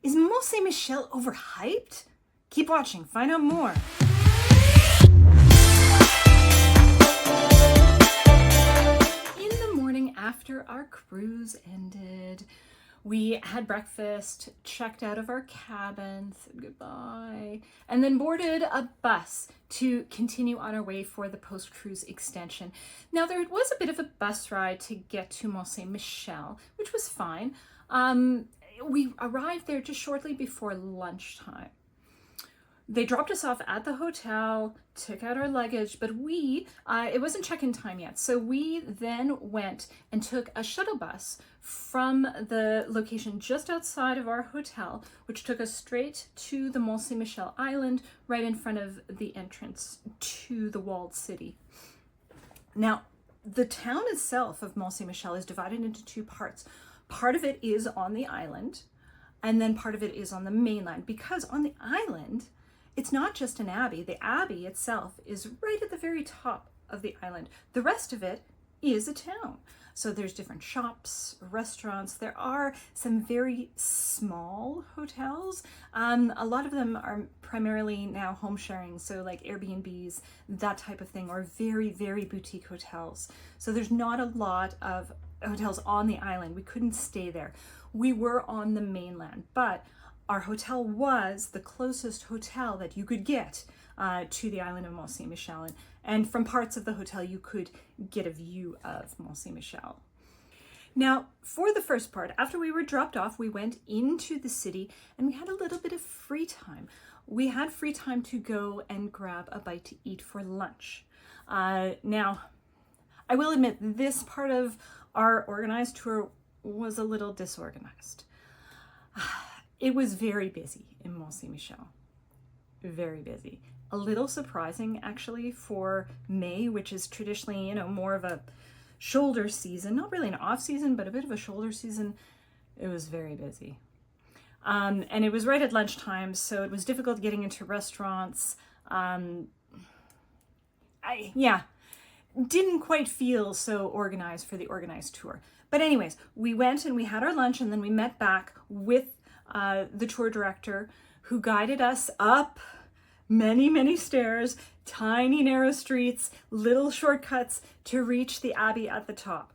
Is Mont Saint-Michel overhyped? Keep watching, find out more. In the morning after our cruise ended, we had breakfast, checked out of our cabin, said goodbye, and then boarded a bus to continue on our way for the post-cruise extension. Now, there was a bit of a bus ride to get to Mont Saint-Michel, which was fine. We arrived there just shortly before lunchtime. They dropped us off at the hotel, took out our luggage, but it wasn't check-in time yet. So we then went and took a shuttle bus from the location just outside of our hotel, which took us straight to the Mont Saint-Michel island, right in front of the entrance to the walled city. Now, the town itself of Mont Saint-Michel is divided into two parts. Part of it is on the island, and then part of it is on the mainland, because on the island, it's not just an abbey. The abbey itself is right at the very top of the island. The rest of it is a town. So there's different shops, restaurants. There are some very small hotels. A lot of them are primarily now home sharing, so like Airbnbs, that type of thing, or very, very boutique hotels. So there's not a lot of hotels on the island. We couldn't stay there. We were on the mainland, but our hotel was the closest hotel that you could get to the island of Mont Saint-Michel. And from parts of the hotel, you could get a view of Mont Saint-Michel. Now, for the first part, after we were dropped off, we went into the city and we had a little bit of free time. We had free time to go and grab a bite to eat for lunch. Now, I will admit, this part of our organized tour was a little disorganized. It was very busy in Mont Saint-Michel, very busy. A little surprising actually for May, which is traditionally, more of a shoulder season, not really an off season, but a bit of a shoulder season. It was very busy. And it was right at lunchtime, so it was difficult getting into restaurants. Didn't quite feel so organized for the organized tour. But anyways, we went and we had our lunch, and then we met back with the tour director, who guided us up many, many stairs, tiny narrow streets, little shortcuts to reach the abbey at the top.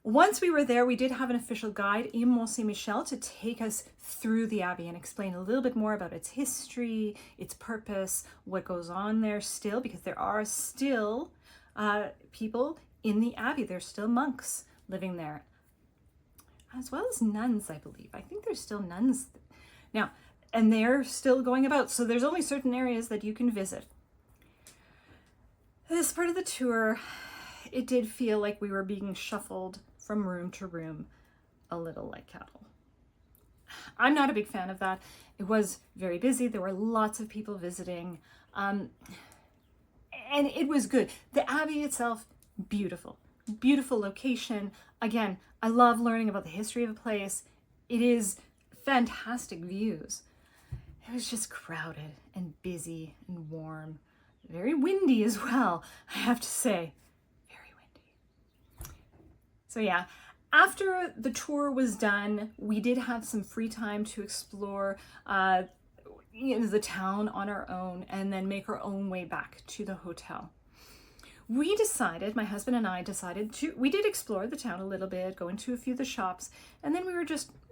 Once we were there, we did have an official guide in Mont Saint-Michel to take us through the abbey and explain a little bit more about its history, its purpose, what goes on there still, because there are still people in the abbey. There's still monks living there, as well as nuns, I believe. I think there's still nuns now, and they're still going about. So there's only certain areas that you can visit. This part of the tour, it did feel like we were being shuffled from room to room, a little like cattle. I'm not a big fan of that. It was very busy. There were lots of people visiting, and it was good. The abbey itself, beautiful. Beautiful location. Again, I love learning about the history of a place. It is fantastic views. It was just crowded and busy and warm. Very windy as well, I have to say. Very windy. So yeah, after the tour was done, we did have some free time to explore the town on our own and then make our own way back to the hotel. We decided, my husband and I decided we did explore the town a little bit, go into a few of the shops, and then we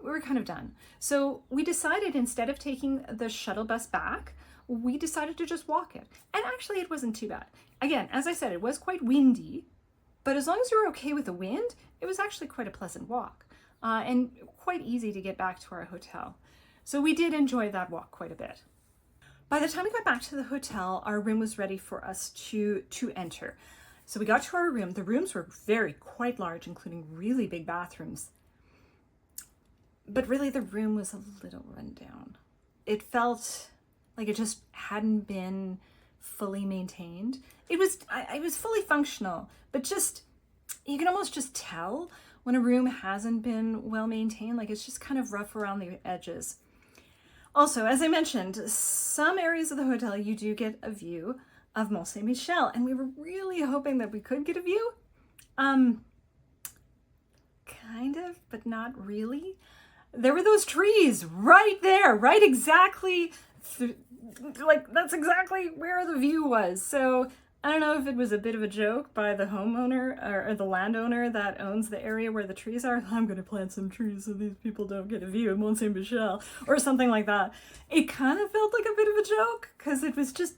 were kind of done. So we decided, instead of taking the shuttle bus back, we decided to just walk it. And actually it wasn't too bad. Again, as I said, it was quite windy, but as long as you were okay with the wind, it was actually quite a pleasant walk, and quite easy to get back to our hotel. So we did enjoy that walk quite a bit. By the time we got back to the hotel, our room was ready for us to enter. So we got to our room. The rooms were quite large, including really big bathrooms. But really the room was a little run down. It felt like it just hadn't been fully maintained. It was fully functional, but just, you can almost just tell when a room hasn't been well maintained, like it's just kind of rough around the edges. Also, as I mentioned, some areas of the hotel you do get a view of Mont Saint-Michel, and we were really hoping that we could get a view. Kind of, but not really. there were those trees right there, right exactly, like that's exactly where the view was. So I don't know if it was a bit of a joke by the homeowner or the landowner that owns the area where the trees are. I'm going to plant some trees so these people don't get a view of Mont Saint-Michel or something like that. It kind of felt like a bit of a joke because it was just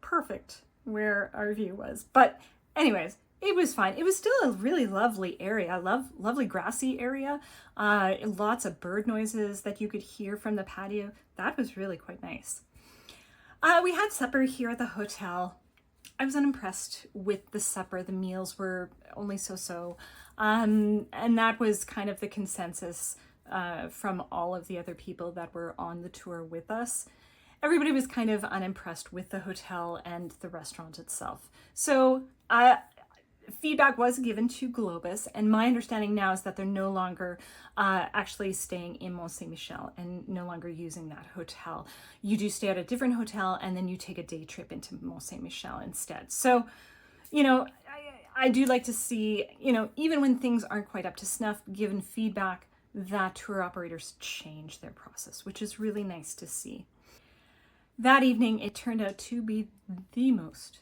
perfect where our view was. But anyways, it was fine. It was still a really lovely area, lovely grassy area. Lots of bird noises that you could hear from the patio. That was really quite nice. We had supper here at the hotel. I was unimpressed with the supper. The meals were only so-so. And that was kind of the consensus from all of the other people that were on the tour with us. Everybody was kind of unimpressed with the hotel and the restaurant itself. So feedback was given to Globus, and my understanding now is that they're no longer actually staying in Mont Saint-Michel and no longer using that hotel. You do stay at a different hotel and then you take a day trip into Mont Saint-Michel instead. So, you know, I do like to see, you know, even when things aren't quite up to snuff, given feedback, that tour operators change their process, which is really nice to see. That evening, it turned out to be the most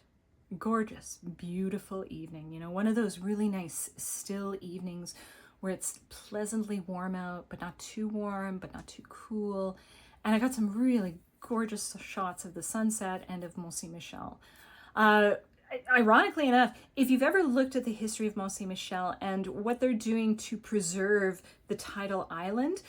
gorgeous, beautiful evening. You know, one of those really nice still evenings where it's pleasantly warm out, but not too warm, but not too cool. And I got some really gorgeous shots of the sunset and of Mont Saint-Michel. Ironically enough, if you've ever looked at the history of Mont Saint-Michel and what they're doing to preserve the tidal island,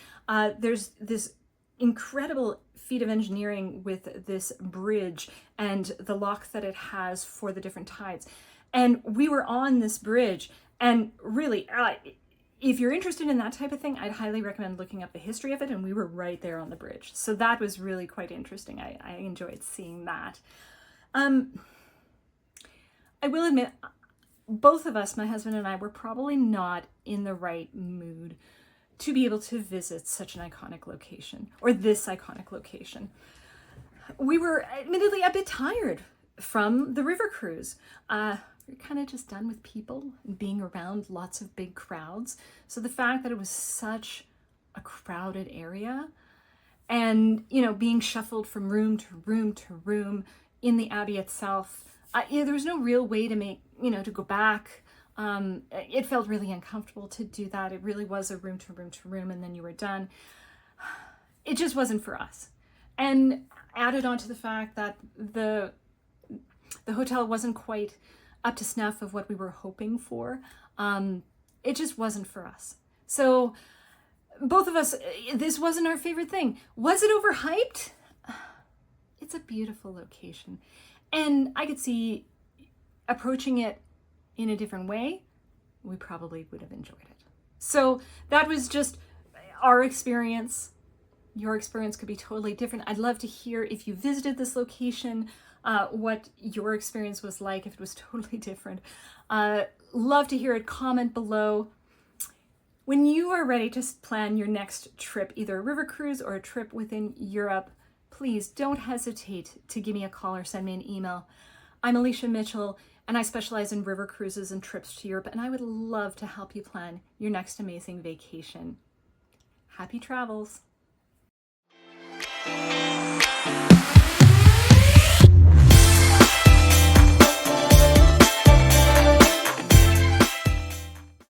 there's this incredible feat of engineering with this bridge and the lock that it has for the different tides. And we were on this bridge, and really, if you're interested in that type of thing, I'd highly recommend looking up the history of it, and we were right there on the bridge. So that was really quite interesting. I enjoyed seeing that. I will admit, both of us, my husband and I, were probably not in the right mood to be able to visit such an iconic location, or this iconic location. We were admittedly a bit tired from the river cruise. We're kind of just done with people and being around lots of big crowds. So the fact that it was such a crowded area and, you know, being shuffled from room to room to room in the Abbey itself, there was no real way to make, you know, to go back. It felt really uncomfortable to do that. It really was a room to room to room, and then you were done. It just wasn't for us. And added on to the fact that the hotel wasn't quite up to snuff of what we were hoping for. It just wasn't for us. So both of us, this wasn't our favorite thing. Was it overhyped? It's a beautiful location. And I could see approaching it in a different way, we probably would have enjoyed it. So that was just our experience. Your experience could be totally different. I'd love to hear if you visited this location, what your experience was like, if it was totally different. Love to hear it. Comment below. When you are ready to plan your next trip, either a river cruise or a trip within Europe, please don't hesitate to give me a call or send me an email. I'm Alicia Mitchell, and I specialize in river cruises and trips to Europe, and I would love to help you plan your next amazing vacation. Happy travels!